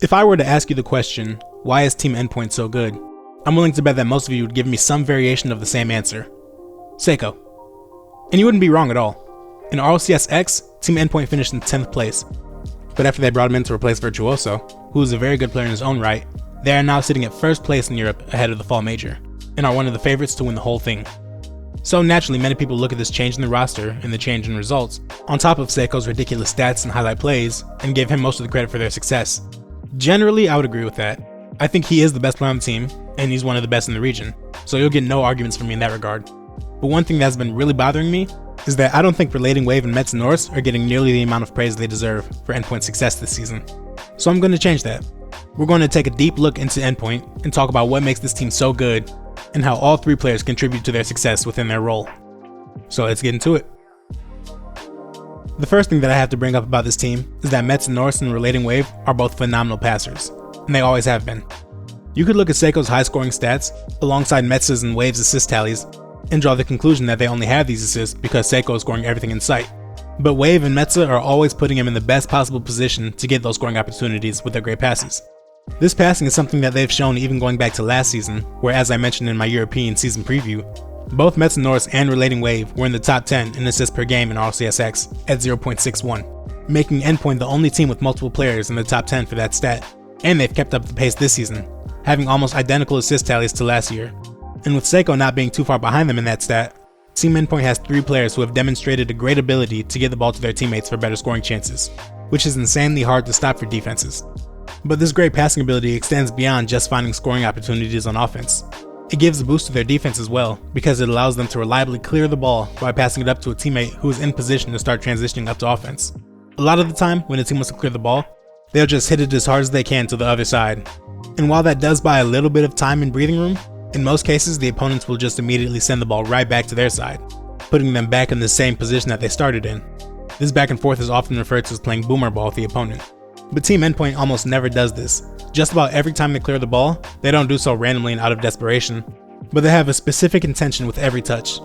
If I were to ask you the question, why is Team Endpoint so good? I'm willing to bet that most of you would give me some variation of the same answer. Seikoo. And you wouldn't be wrong at all. In RLCS X, Team Endpoint finished in 10th place. But after they brought him in to replace Virtuoso, who is a very good player in his own right, they are now sitting at 1st place in Europe ahead of the Fall Major, and are one of the favorites to win the whole thing. So naturally, many people look at this change in the roster and the change in results, on top of Seikoo's ridiculous stats and highlight plays, and give him most of the credit for their success. Generally, I would agree with that. I think he is the best player on the team, and he's one of the best in the region, so you'll get no arguments from me in that regard. But one thing that's been really bothering me is that I don't think Relatingwave and Metsanauris are getting nearly the amount of praise they deserve for Endpoint's success this season. So I'm going to change that. We're going to take a deep look into Endpoint and talk about what makes this team so good, and how all three players contribute to their success within their role. So let's get into it. The first thing that I have to bring up about this team is that Metsanauris and Relatingwave are both phenomenal passers, and they always have been. You could look at Seikoo's high scoring stats alongside Metsa's and Wave's assist tallies and draw the conclusion that they only have these assists because Seikoo is scoring everything in sight. But Wave and Metsa are always putting him in the best possible position to get those scoring opportunities with their great passes. This passing is something that they've shown even going back to last season, where, as I mentioned in my European season preview, both Metsanauris and Relatingwave were in the top 10 in assists per game in RLCS X at 0.61, making Endpoint the only team with multiple players in the top 10 for that stat. And they've kept up the pace this season, having almost identical assist tallies to last year. And with Seikoo not being too far behind them in that stat, Team Endpoint has 3 players who have demonstrated a great ability to get the ball to their teammates for better scoring chances, which is insanely hard to stop for defenses. But this great passing ability extends beyond just finding scoring opportunities on offense. It gives a boost to their defense as well, because it allows them to reliably clear the ball by passing it up to a teammate who is in position to start transitioning up to offense. A lot of the time, when a team wants to clear the ball, they'll just hit it as hard as they can to the other side. And while that does buy a little bit of time and breathing room, in most cases the opponents will just immediately send the ball right back to their side, putting them back in the same position that they started in. This back and forth is often referred to as playing boomer ball with the opponent. But Team Endpoint almost never does this. Just about every time they clear the ball, they don't do so randomly and out of desperation, but they have a specific intention with every touch.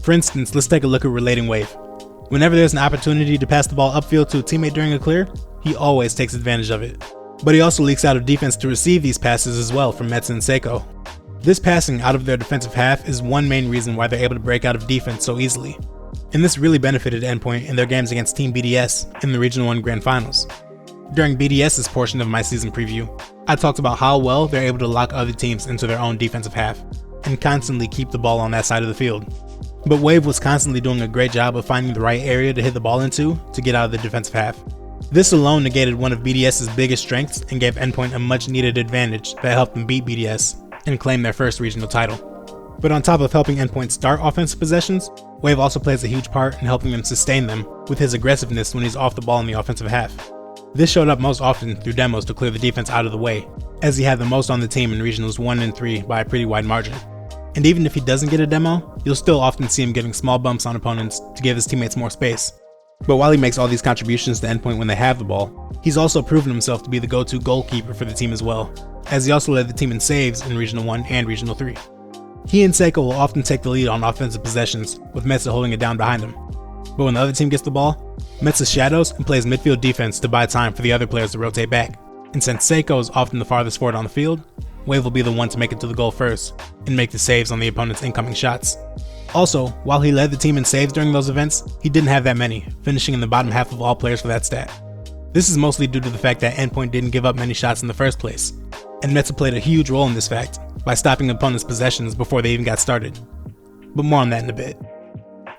For instance, let's take a look at Relatingwave. Whenever there's an opportunity to pass the ball upfield to a teammate during a clear, he always takes advantage of it. But he also leaks out of defense to receive these passes as well from Metsa and Seikoo. This passing out of their defensive half is one main reason why they're able to break out of defense so easily. And this really benefited Endpoint in their games against Team BDS in the Regional 1 Grand Finals. During BDS's portion of my season preview, I talked about how well they're able to lock other teams into their own defensive half, and constantly keep the ball on that side of the field. But Wave was constantly doing a great job of finding the right area to hit the ball into to get out of the defensive half. This alone negated one of BDS's biggest strengths and gave Endpoint a much needed advantage that helped them beat BDS and claim their first regional title. But on top of helping Endpoint start offensive possessions, Wave also plays a huge part in helping them sustain them with his aggressiveness when he's off the ball in the offensive half. This showed up most often through demos to clear the defense out of the way, as he had the most on the team in Regionals 1 and 3 by a pretty wide margin. And even if he doesn't get a demo, you'll still often see him giving small bumps on opponents to give his teammates more space. But while he makes all these contributions to Endpoint when they have the ball, he's also proven himself to be the go-to goalkeeper for the team as well, as he also led the team in saves in Regional 1 and Regional 3. He and Seikoo will often take the lead on offensive possessions, with Metsa holding it down behind him. But when the other team gets the ball, Metsa shadows and plays midfield defense to buy time for the other players to rotate back. And since Seikoo is often the farthest forward on the field, Wave will be the one to make it to the goal first and make the saves on the opponent's incoming shots. Also, while he led the team in saves during those events, he didn't have that many, finishing in the bottom half of all players for that stat. This is mostly due to the fact that Endpoint didn't give up many shots in the first place, and Metsa played a huge role in this fact by stopping opponents' possessions before they even got started. But more on that in a bit.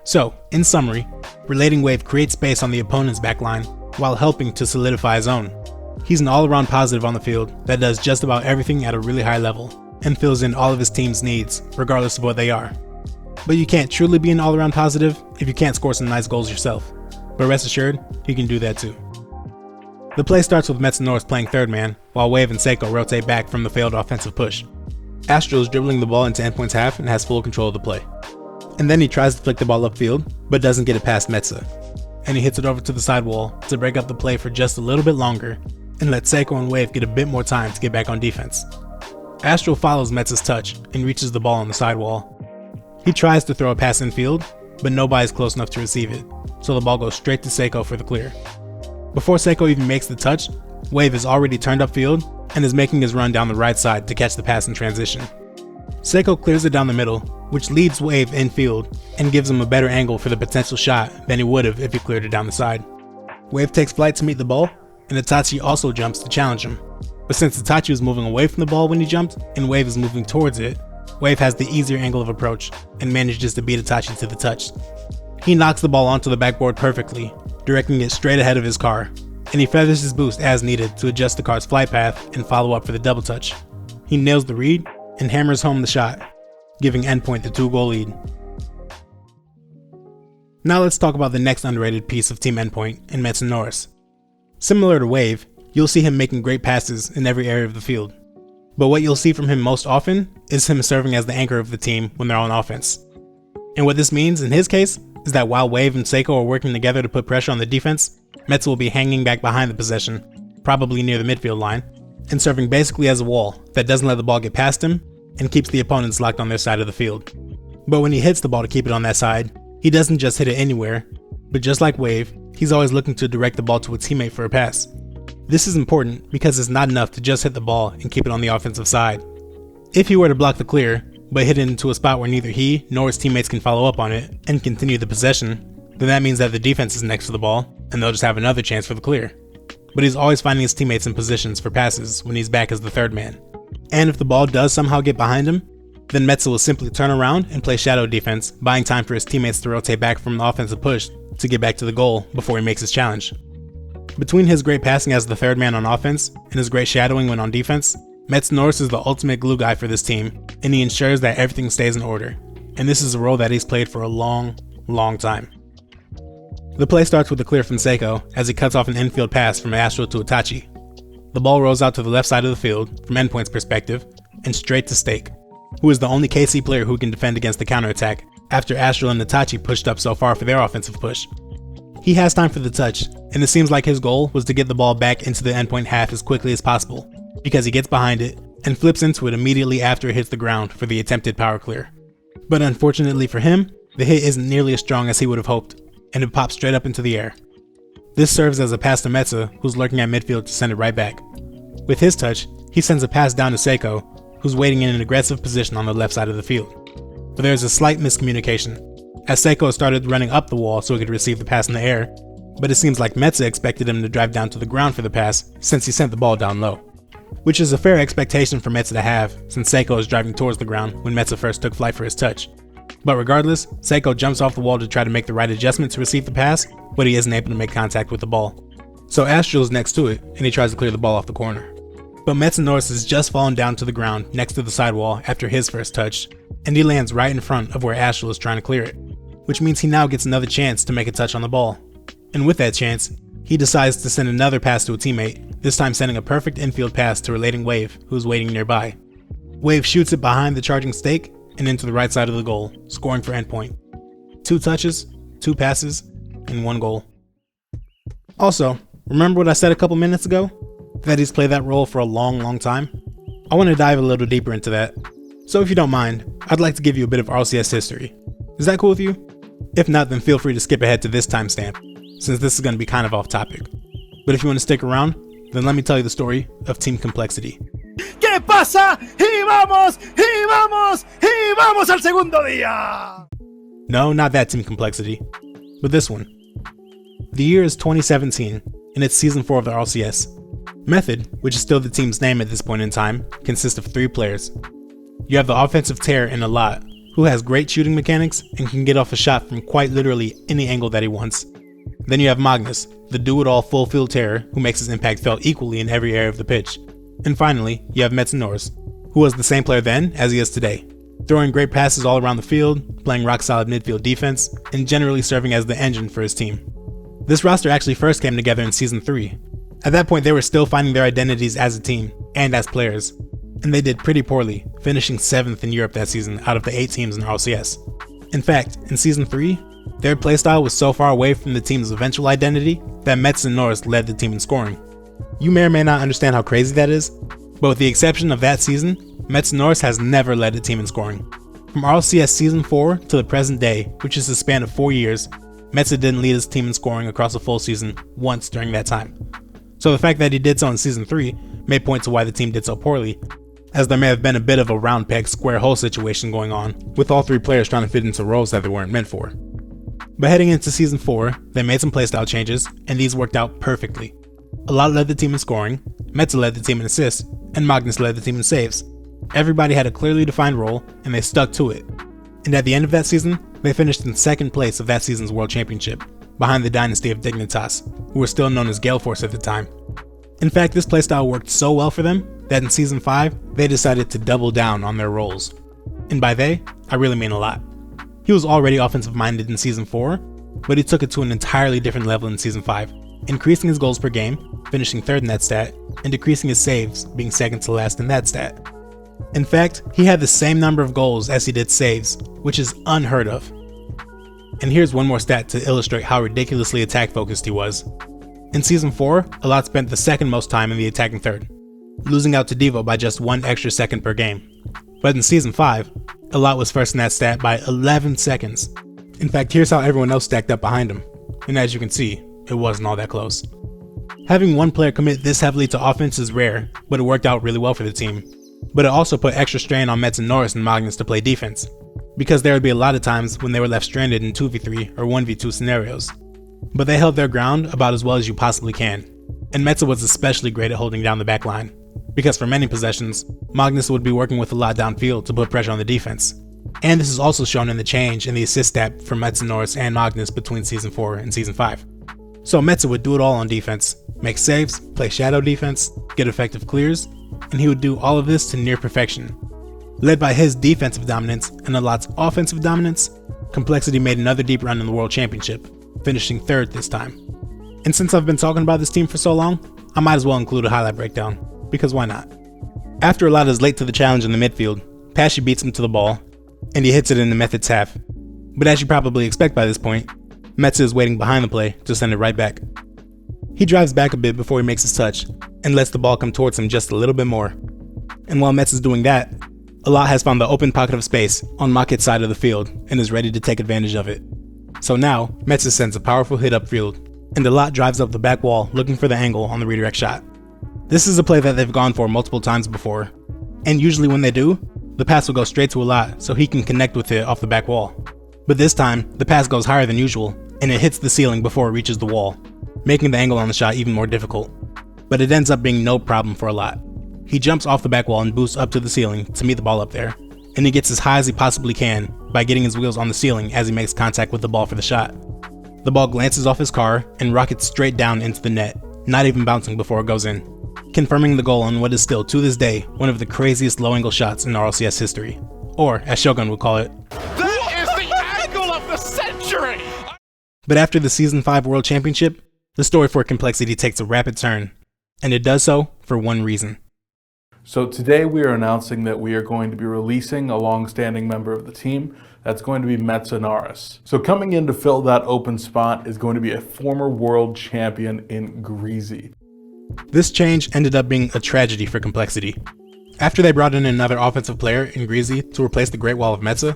So, in summary, Relatingwave creates space on the opponent's backline while helping to solidify his own. He's an all-around positive on the field that does just about everything at a really high level and fills in all of his team's needs, regardless of what they are. But you can't truly be an all-around positive if you can't score some nice goals yourself. But rest assured, he can do that too. The play starts with Metsanauris playing third man, while Wave and Seikoo rotate back from the failed offensive push. Astro is dribbling the ball into Endpoint's half and has full control of the play. And then he tries to flick the ball upfield, but doesn't get it past Metsa. And he hits it over to the sidewall to break up the play for just a little bit longer and let Seikoo and Wave get a bit more time to get back on defense. Astro follows Metsa's touch and reaches the ball on the sidewall. He tries to throw a pass infield, but nobody's close enough to receive it, so the ball goes straight to Seikoo for the clear. Before Seikoo even makes the touch, Wave is already turned upfield and is making his run down the right side to catch the pass in transition. Seikoo clears it down the middle, which leads Wave infield and gives him a better angle for the potential shot than he would have if he cleared it down the side. Wave takes flight to meet the ball, and Itachi also jumps to challenge him. But since Itachi was moving away from the ball when he jumped, and Wave is moving towards it, Wave has the easier angle of approach and manages to beat Itachi to the touch. He knocks the ball onto the backboard perfectly, directing it straight ahead of his car, and he feathers his boost as needed to adjust the car's flight path and follow up for the double touch. He nails the read and hammers home the shot, giving Endpoint the 2-goal lead. Now let's talk about the next underrated piece of Team Endpoint in Metsanauris. Similar to Wave, you'll see him making great passes in every area of the field. But what you'll see from him most often is him serving as the anchor of the team when they're on offense. And what this means in his case is that while Wave and Seikoo are working together to put pressure on the defense, Metsa will be hanging back behind the possession, probably near the midfield line, and serving basically as a wall that doesn't let the ball get past him and keeps the opponents locked on their side of the field. But when he hits the ball to keep it on that side, he doesn't just hit it anywhere, but just like Wave, he's always looking to direct the ball to a teammate for a pass. This is important because it's not enough to just hit the ball and keep it on the offensive side. If he were to block the clear, but hit it into a spot where neither he nor his teammates can follow up on it and continue the possession, then that means that the defense is next to the ball and they'll just have another chance for the clear. But he's always finding his teammates in positions for passes when he's back as the third man. And if the ball does somehow get behind him, then Metsa will simply turn around and play shadow defense, buying time for his teammates to rotate back from the offensive push to get back to the goal before he makes his challenge. Between his great passing as the third man on offense and his great shadowing when on defense, Metsanauris is the ultimate glue guy for this team, and he ensures that everything stays in order. And this is a role that he's played for a long time. The play starts with a clear from Seikoo as he cuts off an infield pass from Astro to Itachi. The ball rolls out to the left side of the field from Endpoint's perspective and straight to Stake, who is the only KC player who can defend against the counterattack after Astro and Itachi pushed up so far for their offensive push. He has time for the touch, and it seems like his goal was to get the ball back into the Endpoint half as quickly as possible, because he gets behind it and flips into it immediately after it hits the ground for the attempted power clear. But unfortunately for him, the hit isn't nearly as strong as he would have hoped, and it pops straight up into the air. This serves as a pass to Metsa, who's lurking at midfield to send it right back. With his touch, he sends a pass down to Seikoo, who's waiting in an aggressive position on the left side of the field. But there's a slight miscommunication, as Seikoo started running up the wall so he could receive the pass in the air, but it seems like Metsa expected him to drive down to the ground for the pass since he sent the ball down low. Which is a fair expectation for Metsa to have, since Seikoo is driving towards the ground when Metsa first took flight for his touch. But regardless, Seikoo jumps off the wall to try to make the right adjustment to receive the pass, but he isn't able to make contact with the ball. So Astro is next to it, and he tries to clear the ball off the corner. But Metsanauris has just fallen down to the ground next to the sidewall after his first touch, and he lands right in front of where Astro is trying to clear it, which means he now gets another chance to make a touch on the ball. And with that chance, he decides to send another pass to a teammate, this time sending a perfect infield pass to Relatingwave, who's waiting nearby. Wave shoots it behind the charging Stake and into the right side of the goal, scoring for Endpoint. 2 touches, 2 passes, and 1 goal. Also, remember what I said a couple minutes ago? That he's played that role for a long time? I want to dive a little deeper into that. So if you don't mind, I'd like to give you a bit of RLCS history. Is that cool with you? If not, then feel free to skip ahead to this timestamp, since this is going to be kind of off topic. But if you want to stick around, then let me tell you the story of Team Complexity. ¿Qué pasa? ¡Y vamos al segundo día! No, not that Team Complexity, but this one. The year is 2017, and it's Season 4 of the RLCS. Method, which is still the team's name at this point in time, consists of 3 players. You have the offensive terror in Alat, who has great shooting mechanics and can get off a shot from quite literally any angle that he wants. Then you have Magnus, the do-it-all full-field terror who makes his impact felt equally in every area of the pitch. And finally, you have Metsanauris, who was the same player then as he is today, throwing great passes all around the field, playing rock-solid midfield defense, and generally serving as the engine for his team. This roster actually first came together in Season 3. At that point, they were still finding their identities as a team, and as players, and they did pretty poorly, finishing 7th in Europe that season out of the 8 teams in RLCS. In fact, in Season 3, their playstyle was so far away from the team's eventual identity that Metsanauris led the team in scoring. You may or may not understand how crazy that is, but with the exception of that season, Metsanauris has never led a team in scoring. From RLCS Season 4 to the present day, which is a span of 4 years, Metsa didn't lead his team in scoring across a full season once during that time. so the fact that he did so in Season 3 may point to why the team did so poorly, as there may have been a bit of a round peg square hole situation going on, with all three players trying to fit into roles that they weren't meant for. But heading into Season 4, they made some playstyle changes, and these worked out perfectly. Alot led the team in scoring, Metsa led the team in assists, and Magnus led the team in saves. Everybody had a clearly defined role, and they stuck to it. And at the end of that season, they finished in 2nd place of that season's World Championship, behind the dynasty of Dignitas, who were still known as Gale Force at the time. In fact, this playstyle worked so well for them that in Season 5, they decided to double down on their roles. And by they, I really mean Alot. He was already offensive minded in Season 4, but he took it to an entirely different level in Season 5, increasing his goals per game, finishing 3rd in that stat, and decreasing his saves, being 2nd to last in that stat. In fact, he had the same number of goals as he did saves, which is unheard of. And here's one more stat to illustrate how ridiculously attack focused he was. In Season 4, Alot spent the 2nd most time in the attacking third, losing out to Devo by just 1 extra second per game. But in Season 5, Alot was first in that stat by 11 seconds. In fact, here's how everyone else stacked up behind him, and as you can see, it wasn't all that close. Having one player commit this heavily to offense is rare, but it worked out really well for the team. But it also put extra strain on Metsanauris and Magnus to play defense, because there would be a lot of times when they were left stranded in 2v3 or 1v2 scenarios. But they held their ground about as well as you possibly can, and Metsa was especially great at holding down the back line, because for many possessions, Magnus would be working with Alot downfield to put pressure on the defense. And this is also shown in the change in the assist stat for Metsanauris and Magnus between Season 4 and Season 5. So Metsa would do it all on defense, make saves, play shadow defense, get effective clears, and he would do all of this to near perfection. Led by his defensive dominance and Alot's offensive dominance, Complexity made another deep run in the World Championship, finishing 3rd this time. And since I've been talking about this team for so long, I might as well include a highlight breakdown, because why not? After Alot is late to the challenge in the midfield, Pashy beats him to the ball, and he hits it in the Method's half. But as you probably expect by this point, Metsa is waiting behind the play to send it right back. He drives back a bit before he makes his touch, and lets the ball come towards him just a little bit more. And while Metsa is doing that, Alot has found the open pocket of space on Makit's side of the field, and is ready to take advantage of it. So now, Metsa sends a powerful hit upfield, and Alot drives up the back wall looking for the angle on the redirect shot. This is a play that they've gone for multiple times before, and usually when they do, the pass will go straight to Alot so he can connect with it off the back wall. But this time, the pass goes higher than usual, and it hits the ceiling before it reaches the wall, making the angle on the shot even more difficult. But it ends up being no problem for Alot. He jumps off the back wall and boosts up to the ceiling to meet the ball up there, and he gets as high as he possibly can by getting his wheels on the ceiling as he makes contact with the ball for the shot. The ball glances off his car and rockets straight down into the net, not even bouncing before it goes in, confirming the goal on what is still to this day one of the craziest low angle shots in RLCS history, or as Shogun would call it, That is the angle of the century! But after the Season 5 World Championship, the story for Complexity takes a rapid turn, and it does so for one reason. So today we are announcing that we are going to be releasing a long-standing member of the team. That's going to be Metsanauris. So coming in to fill that open spot is going to be a former world champion in Greasy. This change ended up being a tragedy for Complexity. After they brought in another offensive player in Greasy to replace the Great Wall of Metsa,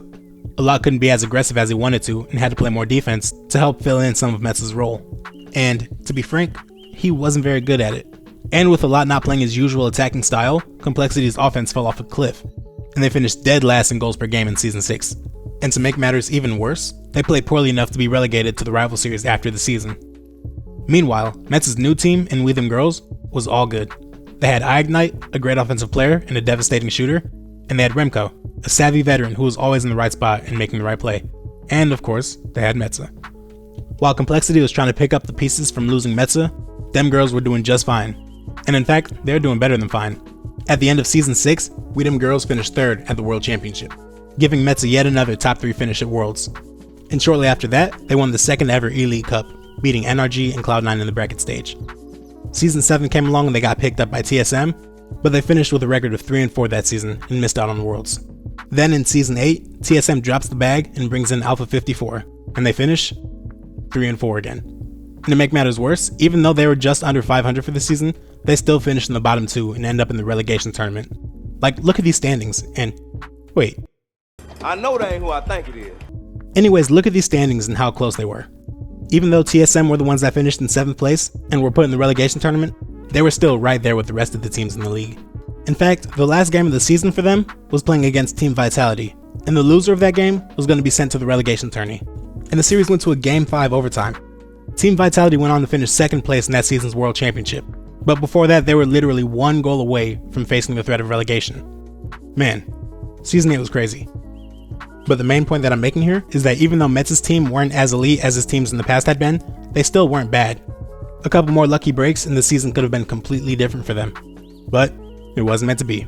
Alot couldn't be as aggressive as he wanted to and had to play more defense to help fill in some of Metsa's role. And, to be frank, he wasn't very good at it. And with Alot not playing his usual attacking style, Complexity's offense fell off a cliff, and they finished dead last in goals per game in Season 6. And to make matters even worse, they played poorly enough to be relegated to the rival series after the season. Meanwhile, Metsa's new team in We Them Girls was all good. They had iGnite, a great offensive player and a devastating shooter, and they had Remco, a savvy veteran who was always in the right spot and making the right play. And of course, they had Metsa. While Complexity was trying to pick up the pieces from losing Metsa, them girls were doing just fine. And in fact, they're doing better than fine. At the end of Season 6, We Them Girls finished 3rd at the World Championship, giving Metsa yet another top 3 finish at Worlds. And shortly after that, they won the 2nd ever E-League Cup, beating NRG and Cloud9 in the bracket stage. Season 7 came along and they got picked up by TSM, but they finished with a record of 3-4 that season and missed out on the Worlds. Then in Season 8, TSM drops the bag and brings in Alpha 54, and they finish 3-4 again. And to make matters worse, even though they were just under 500 for the season, they still finished in the bottom 2 and end up in the relegation tournament. Like, look at these standings, and wait. I know that ain't who I think it is. Anyways, look at these standings and how close they were. Even though TSM were the ones that finished in 7th place and were put in the relegation tournament, they were still right there with the rest of the teams in the league. In fact, the last game of the season for them was playing against Team Vitality, and the loser of that game was going to be sent to the relegation tourney. And the series went to a Game 5 overtime. Team Vitality went on to finish second place in that season's World Championship, but before that they were literally one goal away from facing the threat of relegation. Man, Season 8 was crazy. But the main point that I'm making here is that even though Mets' team weren't as elite as his teams in the past had been, they still weren't bad. A couple more lucky breaks and the season could have been completely different for them. But it wasn't meant to be.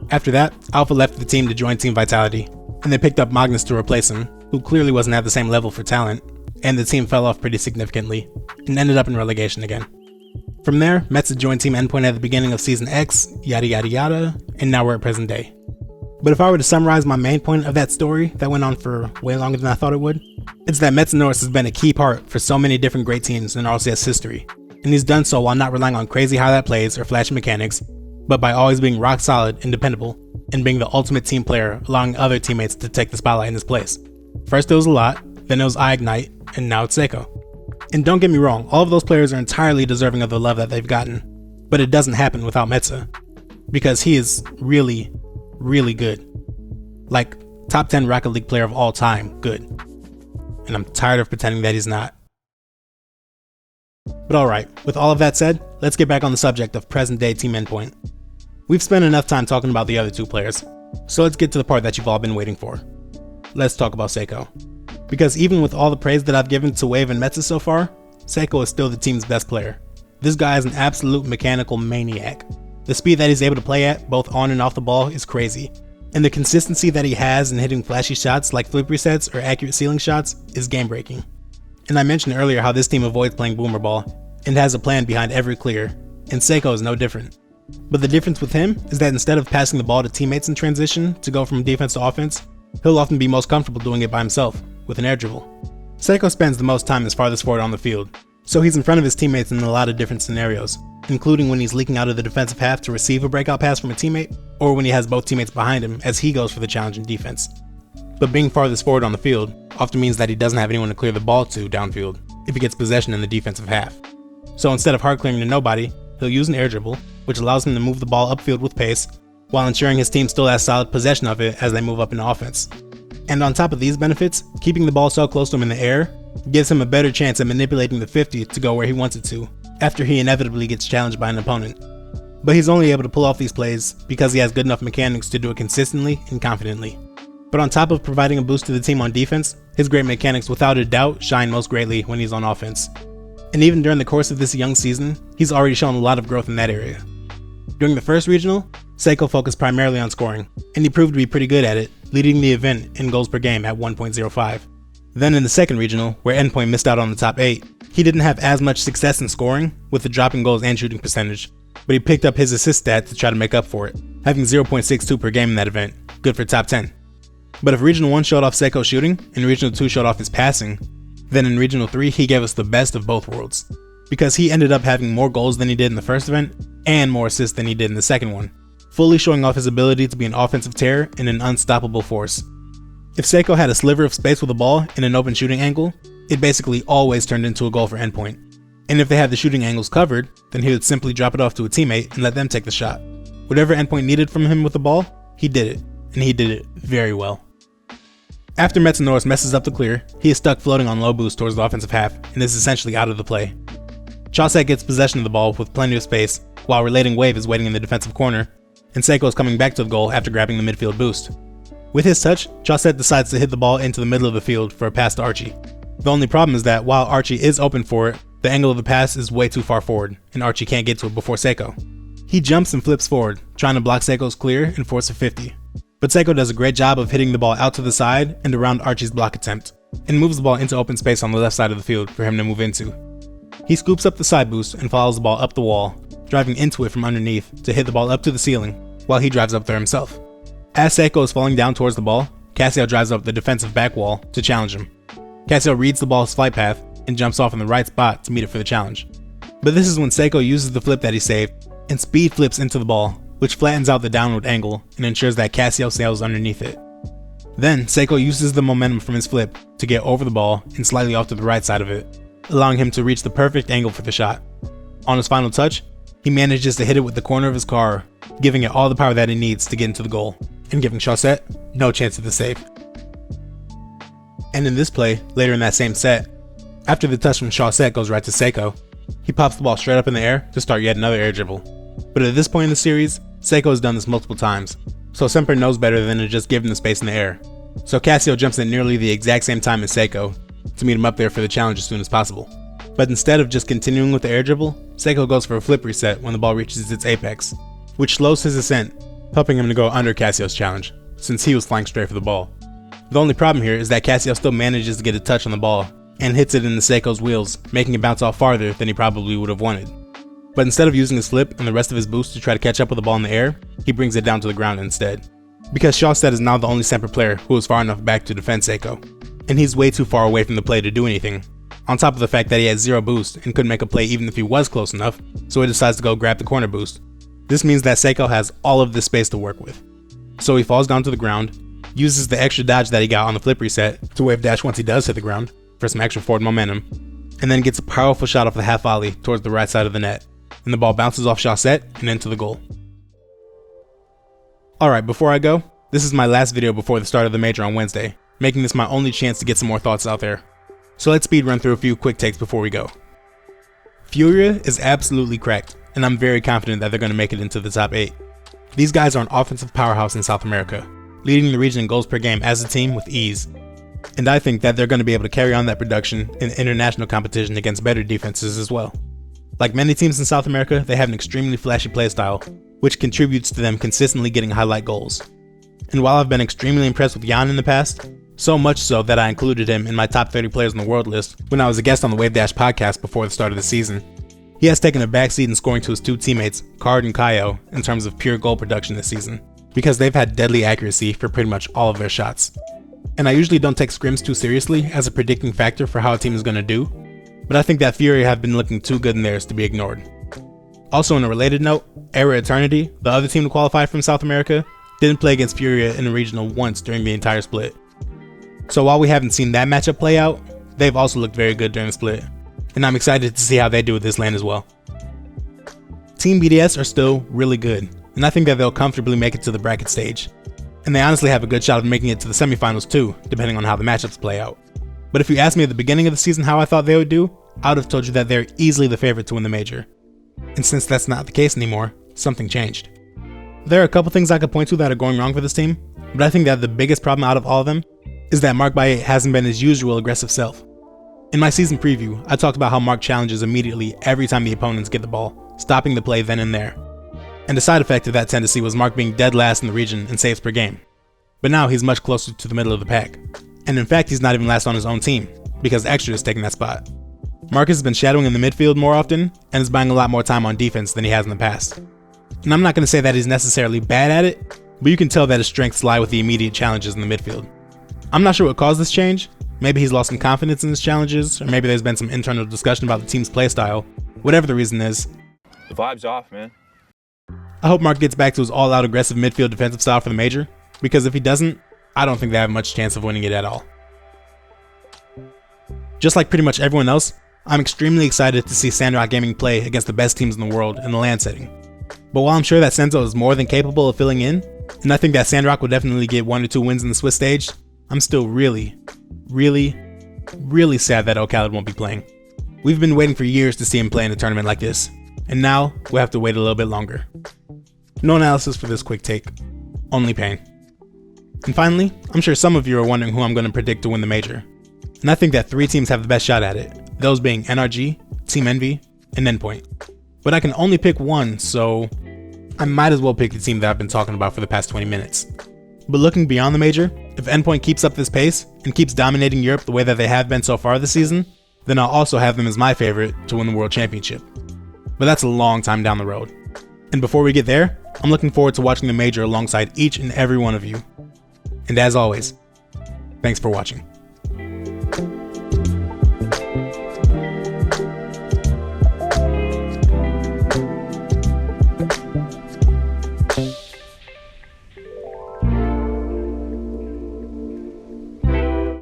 After that, Alpha left the team to join Team Vitality, and they picked up Magnus to replace him, who clearly wasn't at the same level for talent, and the team fell off pretty significantly, and ended up in relegation again. From there, Mets had joined Team Endpoint at the beginning of Season X, yada yada yada, and now we're at present day. But if I were to summarize my main point of that story that went on for way longer than I thought it would, it's that Metsanauris has been a key part for so many different great teams in RLCS history, and he's done so while not relying on crazy highlight plays or flashy mechanics, but by always being rock solid and dependable, and being the ultimate team player, allowing other teammates to take the spotlight in his place. First it was a lot, then it was iGnite, and now it's Seikoo. And don't get me wrong, all of those players are entirely deserving of the love that they've gotten, but it doesn't happen without Metsa, because he is really, really good. Like, top 10 Rocket League player of all time good. And I'm tired of pretending that he's not. But alright, with all of that said, let's get back on the subject of present day Team Endpoint. We've spent enough time talking about the other two players, so let's get to the part that you've all been waiting for. Let's talk about Seikoo. Because even with all the praise that I've given to Wave and Metsa so far, Seikoo is still the team's best player. This guy is an absolute mechanical maniac. The speed that he's able to play at, both on and off the ball, is crazy. And the consistency that he has in hitting flashy shots like flip resets or accurate ceiling shots is game breaking. And I mentioned earlier how this team avoids playing boomer ball, and has a plan behind every clear, and Seikoo is no different. But the difference with him is that instead of passing the ball to teammates in transition to go from defense to offense, he'll often be most comfortable doing it by himself, with an air dribble. Seikoo spends the most time as farthest forward on the field, so he's in front of his teammates in a lot of different scenarios, including when he's leaking out of the defensive half to receive a breakout pass from a teammate, or when he has both teammates behind him as he goes for the challenge in defense. But being farthest forward on the field often means that he doesn't have anyone to clear the ball to downfield if he gets possession in the defensive half. So instead of hard clearing to nobody, he'll use an air dribble, which allows him to move the ball upfield with pace, while ensuring his team still has solid possession of it as they move up in offense. And on top of these benefits, keeping the ball so close to him in the air gives him a better chance at manipulating the 50 to go where he wants it to, after he inevitably gets challenged by an opponent. But he's only able to pull off these plays because he has good enough mechanics to do it consistently and confidently. But on top of providing a boost to the team on defense, his great mechanics without a doubt shine most greatly when he's on offense. And even during the course of this young season, he's already shown a lot of growth in that area. During the first regional, Seikoo focused primarily on scoring, and he proved to be pretty good at it, leading the event in goals per game at 1.05. Then in the second regional, where Endpoint missed out on the top 8, he didn't have as much success in scoring, with the drop in goals and shooting percentage, but he picked up his assist stat to try to make up for it, having 0.62 per game in that event, good for top 10. But if Regional 1 showed off Seikoo's shooting, and Regional 2 showed off his passing, then in Regional 3 he gave us the best of both worlds, because he ended up having more goals than he did in the first event, and more assists than he did in the second one, fully showing off his ability to be an offensive terror and an unstoppable force. If Seikoo had a sliver of space with the ball in an open shooting angle, it basically always turned into a goal for Endpoint. And if they had the shooting angles covered, then he would simply drop it off to a teammate and let them take the shot. Whatever Endpoint needed from him with the ball, he did it, and he did it very well. After Metsanauris messes up the clear, he is stuck floating on low boost towards the offensive half and is essentially out of the play. Chauset gets possession of the ball with plenty of space, while Relatingwave is waiting in the defensive corner, and Seikoo is coming back to the goal after grabbing the midfield boost. With his touch, Chauset decides to hit the ball into the middle of the field for a pass to Archie. The only problem is that while Archie is open for it, the angle of the pass is way too far forward, and Archie can't get to it before Seikoo. He jumps and flips forward, trying to block Seikoo's clear and force a 50. But Seikoo does a great job of hitting the ball out to the side and around Archie's block attempt, and moves the ball into open space on the left side of the field for him to move into. He scoops up the side boost and follows the ball up the wall, driving into it from underneath to hit the ball up to the ceiling, while he drives up there himself. As Seikoo is falling down towards the ball, Cassio drives up the defensive back wall to challenge him. Cassio reads the ball's flight path and jumps off in the right spot to meet it for the challenge. But this is when Seikoo uses the flip that he saved and speed flips into the ball, which flattens out the downward angle and ensures that Cassio sails underneath it. Then Seikoo uses the momentum from his flip to get over the ball and slightly off to the right side of it, allowing him to reach the perfect angle for the shot. On his final touch, he manages to hit it with the corner of his car, giving it all the power that it needs to get into the goal, and giving Chaussette no chance of the save. And in this play, later in that same set, after the touch from Chaussette goes right to Seikoo, he pops the ball straight up in the air to start yet another air dribble. But at this point in the series, Seikoo has done this multiple times, so Semper knows better than to just give him the space in the air. So Cassio jumps in nearly the exact same time as Seikoo to meet him up there for the challenge as soon as possible. But instead of just continuing with the air dribble, Seikoo goes for a flip reset when the ball reaches its apex, which slows his ascent, helping him to go under Cassio's challenge, since he was flying straight for the ball. The only problem here is that Cassio still manages to get a touch on the ball, and hits it into Seikoo's wheels, making it bounce off farther than he probably would have wanted. But instead of using his flip and the rest of his boost to try to catch up with the ball in the air, he brings it down to the ground instead. Because Chaussette is now the only Semper player who is far enough back to defend Seikoo, and he's way too far away from the play to do anything, on top of the fact that he has zero boost and couldn't make a play even if he was close enough, so he decides to go grab the corner boost. This means that Seikoo has all of this space to work with. So he falls down to the ground, uses the extra dodge that he got on the flip reset to wave dash once he does hit the ground for some extra forward momentum, and then gets a powerful shot off the half volley towards the right side of the net, and the ball bounces off Chaussette and into the goal. Alright, before I go, this is my last video before the start of the major on Wednesday, making this my only chance to get some more thoughts out there. So let's speed run through a few quick takes before we go. Furia is absolutely cracked, and I'm very confident that they're going to make it into the top 8. These guys are an offensive powerhouse in South America, leading the region in goals per game as a team with ease. And I think that they're going to be able to carry on that production in international competition against better defenses as well. Like many teams in South America, they have an extremely flashy playstyle, which contributes to them consistently getting highlight goals. And while I've been extremely impressed with Jan in the past, so much so that I included him in my top 30 players in the world list when I was a guest on the Wave Dash podcast before the start of the season, he has taken a backseat in scoring to his two teammates, Card and Kaio, in terms of pure goal production this season, because they've had deadly accuracy for pretty much all of their shots. And I usually don't take scrims too seriously as a predicting factor for how a team is going to do, but I think that Fury have been looking too good in theirs to be ignored. Also on a related note, Era Eternity, the other team to qualify from South America, didn't play against Furia in a regional once during the entire split. So while we haven't seen that matchup play out, they've also looked very good during the split, and I'm excited to see how they do with this lane as well. Team BDS are still really good, and I think that they'll comfortably make it to the bracket stage. And they honestly have a good shot of making it to the semifinals too, depending on how the matchups play out. But if you asked me at the beginning of the season how I thought they would do, I would have told you that they're easily the favorite to win the major. And since that's not the case anymore, something changed. There are a couple things I could point to that are going wrong for this team, but I think that the biggest problem out of all of them is that Mark by 8 hasn't been his usual aggressive self. In my season preview, I talked about how Mark challenges immediately every time the opponents get the ball, stopping the play then and there. And the side effect of that tendency was Mark being dead last in the region in saves per game. But now he's much closer to the middle of the pack. And in fact, he's not even last on his own team, because Extra is taking that spot. Marcus has been shadowing in the midfield more often, and is buying a lot more time on defense than he has in the past. And I'm not going to say that he's necessarily bad at it, but you can tell that his strengths lie with the immediate challenges in the midfield. I'm not sure what caused this change. Maybe he's lost some confidence in his challenges, or maybe there's been some internal discussion about the team's playstyle. Whatever the reason is, The vibe's off, man. I hope Mark gets back to his all-out aggressive midfield defensive style for the major, because if he doesn't, I don't think they have much chance of winning it at all. Just like pretty much everyone else, I'm extremely excited to see Sandrock Gaming play against the best teams in the world in the LAN setting. But while I'm sure that Senzo is more than capable of filling in, and I think that Sandrock will definitely get 1 or 2 wins in the Swiss stage, I'm still really sad that O'Khaled won't be playing. We've been waiting for years to see him play in a tournament like this, and now we'll have to wait a little bit longer. No analysis for this quick take, only pain. And finally, I'm sure some of you are wondering who I'm going to predict to win the major. And I think that 3 teams have the best shot at it, those being NRG, Team Envy, and Endpoint. But I can only pick one, so I might as well pick the team that I've been talking about for the past 20 minutes. But looking beyond the major, if Endpoint keeps up this pace and keeps dominating Europe the way that they have been so far this season, then I'll also have them as my favorite to win the World Championship. But that's a long time down the road. And before we get there, I'm looking forward to watching the major alongside each and every one of you. And as always, thanks for watching.